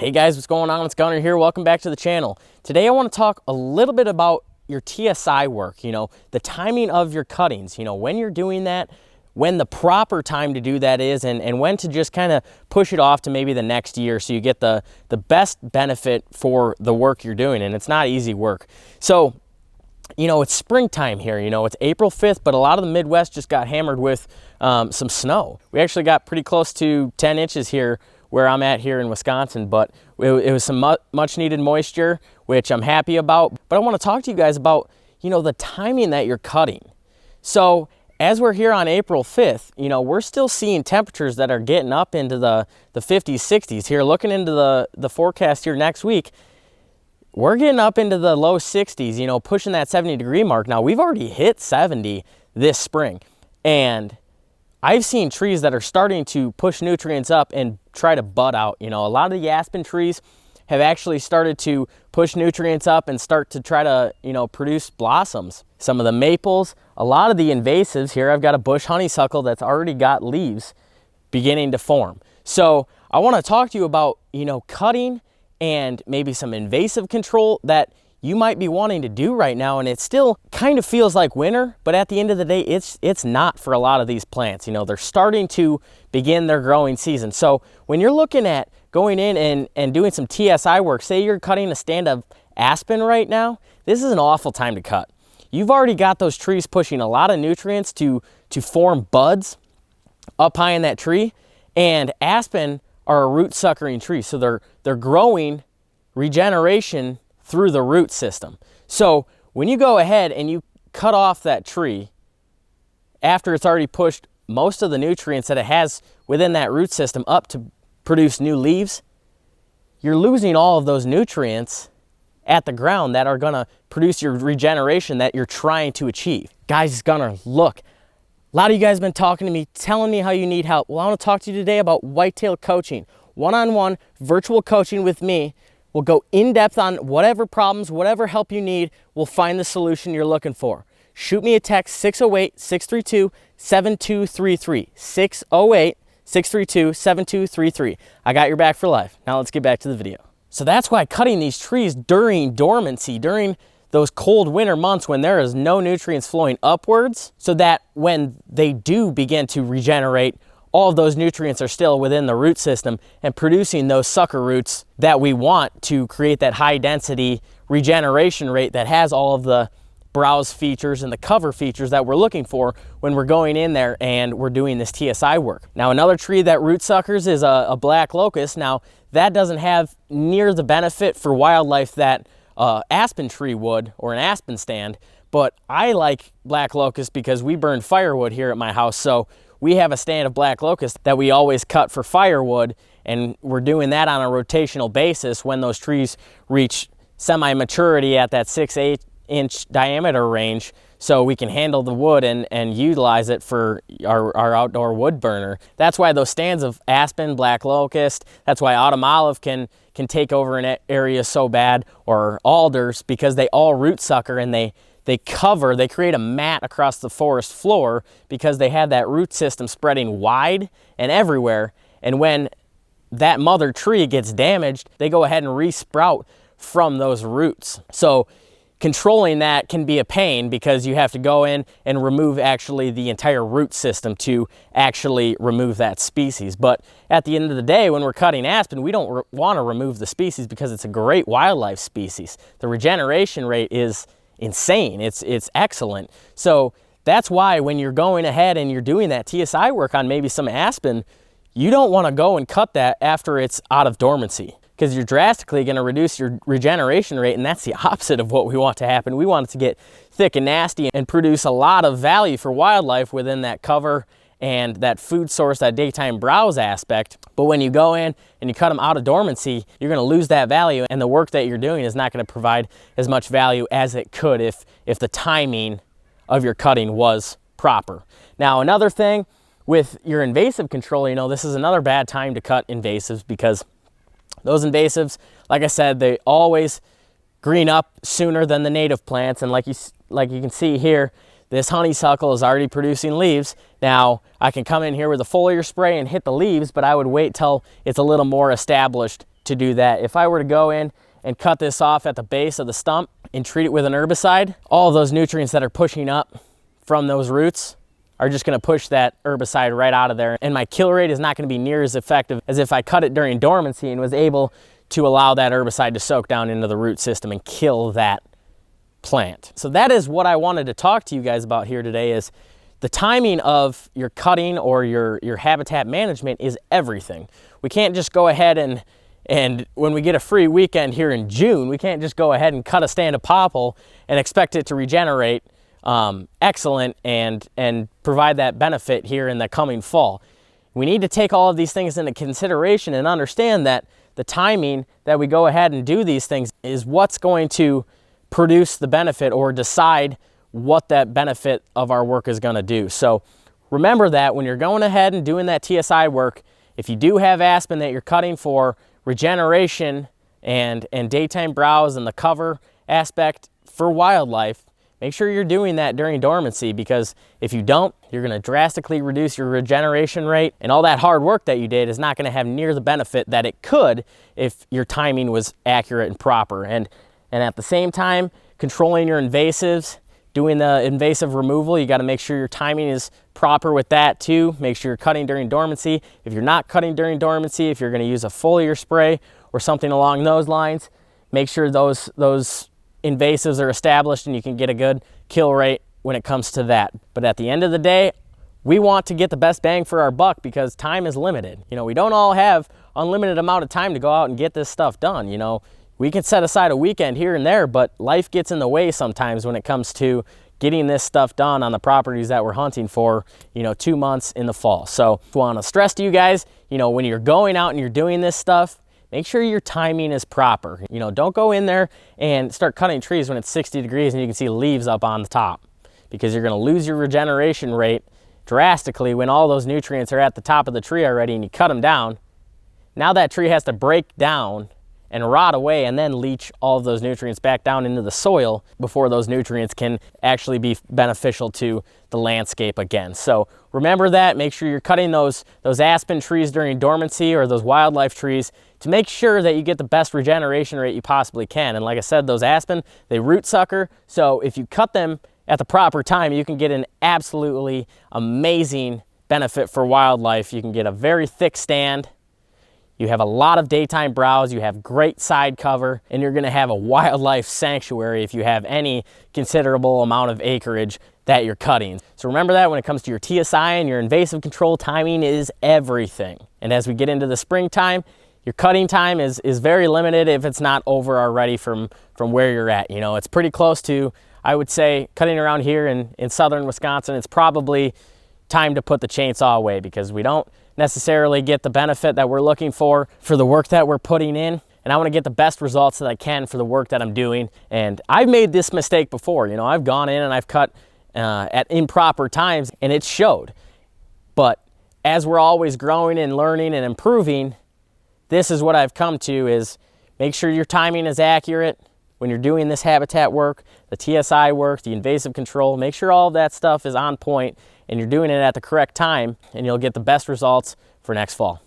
Hey guys, what's going on? It's Gunnar here. Welcome back to the channel. Today I want to talk a little bit about your TSI work, the timing of your cuttings, when you're doing that, when the proper time to do that is, and when to just kind of push it off to maybe the next year so you get the best benefit for the work you're doing. And it's not easy work. So, it's springtime here, it's April 5th, but a lot of the Midwest just got hammered with some snow. We actually got pretty close to 10 inches here where I'm at here in Wisconsin, but it was some much needed moisture, which I'm happy about. But I want to talk to you guys about, the timing that you're cutting. So as we're here on April 5th, we're still seeing temperatures that are getting up into the 50s, 60s. Here, looking into the forecast here next week, we're getting up into the low 60s, pushing that 70-degree mark. Now, we've already hit 70 this spring, and I've seen trees that are starting to push nutrients up and try to bud out. A lot of the aspen trees have actually started to push nutrients up and start to try to, produce blossoms. Some of the maples, a lot of the invasives here, I've got a bush honeysuckle that's already got leaves beginning to form. So I want to talk to you about, cutting and maybe some invasive control that you might be wanting to do right now, and it still kind of feels like winter, but at the end of the day, it's not for a lot of these plants. They're starting to begin their growing season. So when you're looking at going in and doing some TSI work, say you're cutting a stand of aspen right now, this is an awful time to cut. You've already got those trees pushing a lot of nutrients to form buds up high in that tree, and aspen are a root suckering tree, so they're growing regeneration through the root system. So when you go ahead and you cut off that tree after it's already pushed most of the nutrients that it has within that root system up to produce new leaves, you're losing all of those nutrients at the ground that are gonna produce your regeneration that you're trying to achieve. Guys, it's Gunnar. Look, a lot of you guys have been talking to me, telling me how you need help. Well, I want to talk to you today about Whitetail coaching. One-on-one virtual coaching with me. We'll go in depth on whatever problems, whatever help you need. We'll find the solution you're looking for. Shoot me a text, 608-632-7233. 608-632-7233. I got your back for life. Now let's get back to the video. So that's why cutting these trees during dormancy, during those cold winter months when there is no nutrients flowing upwards, so that when they do begin to regenerate, all of those nutrients are still within the root system and producing those sucker roots that we want to create that high density regeneration rate that has all of the browse features and the cover features that we're looking for when we're going in there and we're doing this TSI work. Now, another tree that root suckers is a black locust. Now, that doesn't have near the benefit for wildlife that aspen tree would, or an aspen stand, but I like black locust because we burn firewood here at my house. So we have a stand of black locust that we always cut for firewood, and we're doing that on a rotational basis when those trees reach semi-maturity at that 6-8 inch diameter range, so we can handle the wood and utilize it for our outdoor wood burner. That's why those stands of aspen, black locust, that's why autumn olive can take over an area so bad, or alders, because they all root sucker and they create a mat across the forest floor because they have that root system spreading wide and everywhere. And when that mother tree gets damaged, they go ahead and resprout from those roots. So controlling that can be a pain because you have to go in and remove actually the entire root system to actually remove that species. But at the end of the day, when we're cutting aspen, we don't want to remove the species because it's a great wildlife species. The regeneration rate is insane. It's excellent. So that's why when you're going ahead and you're doing that TSI work on maybe some aspen, you don't want to go and cut that after it's out of dormancy, because you're drastically going to reduce your regeneration rate, and that's the opposite of what we want to happen. We want it to get thick and nasty and produce a lot of value for wildlife within that cover and that food source, that daytime browse aspect. But when you go in and you cut them out of dormancy, you're going to lose that value, and the work that you're doing is not going to provide as much value as it could if the timing of your cutting was proper. Now, another thing with your invasive control, this is another bad time to cut invasives, because those invasives, like I said, they always green up sooner than the native plants. And like you can see here, this honeysuckle is already producing leaves. Now, I can come in here with a foliar spray and hit the leaves, but I would wait till it's a little more established to do that. If I were to go in and cut this off at the base of the stump and treat it with an herbicide, all of those nutrients that are pushing up from those roots are just gonna push that herbicide right out of there. And my kill rate is not gonna be near as effective as if I cut it during dormancy and was able to allow that herbicide to soak down into the root system and kill that plant. So that is what I wanted to talk to you guys about here today, is the timing of your cutting or your habitat management is everything. We can't just go ahead and when we get a free weekend here in June, we can't just go ahead and cut a stand of popple and expect it to regenerate excellent and provide that benefit here in the coming fall. We need to take all of these things into consideration and understand that the timing that we go ahead and do these things is what's going to produce the benefit or decide what that benefit of our work is going to do. So remember that when you're going ahead and doing that TSI work, if you do have aspen that you're cutting for regeneration and daytime browse and the cover aspect for wildlife, make sure you're doing that during dormancy, because if you don't, you're going to drastically reduce your regeneration rate, and all that hard work that you did is not going to have near the benefit that it could if your timing was accurate and proper. And at the same time, controlling your invasives, doing the invasive removal, you got to make sure your timing is proper with that too. Make sure you're cutting during dormancy. If you're not cutting during dormancy, if you're going to use a foliar spray or something along those lines, make sure those invasives are established and you can get a good kill rate when it comes to that. But at the end of the day, we want to get the best bang for our buck because time is limited. You know, we don't all have unlimited amount of time to go out and get this stuff done. You know, we can set aside a weekend here and there, but life gets in the way sometimes when it comes to getting this stuff done on the properties that we're hunting for, 2 months in the fall. So I want to stress to you guys, when you're going out and you're doing this stuff, make sure your timing is proper. Don't go in there and start cutting trees when it's 60 degrees and you can see leaves up on the top, because you're going to lose your regeneration rate drastically when all those nutrients are at the top of the tree already and you cut them down. Now that tree has to break down and rot away and then leach all of those nutrients back down into the soil before those nutrients can actually be beneficial to the landscape again. So remember that. Make sure you're cutting those aspen trees during dormancy, or those wildlife trees, to make sure that you get the best regeneration rate you possibly can. And like I said, those aspen, they root sucker. So if you cut them at the proper time, you can get an absolutely amazing benefit for wildlife. You can get a very thick stand. You have a lot of daytime browse, you have great side cover, and you're gonna have a wildlife sanctuary if you have any considerable amount of acreage that you're cutting. So remember that when it comes to your TSI and your invasive control, timing is everything. And as we get into the springtime, your cutting time is very limited if it's not over already from where you're at. It's pretty close to, I would say, cutting around here in southern Wisconsin, it's probably time to put the chainsaw away, because we don't necessarily get the benefit that we're looking for the work that we're putting in. And I want to get the best results that I can for the work that I'm doing. And I've made this mistake before. I've gone in and I've cut at improper times and it showed. But as we're always growing and learning and improving, this is what I've come to, is make sure your timing is accurate when you're doing this habitat work, the TSI work, the invasive control. Make sure all of that stuff is on point and you're doing it at the correct time, and you'll get the best results for next fall.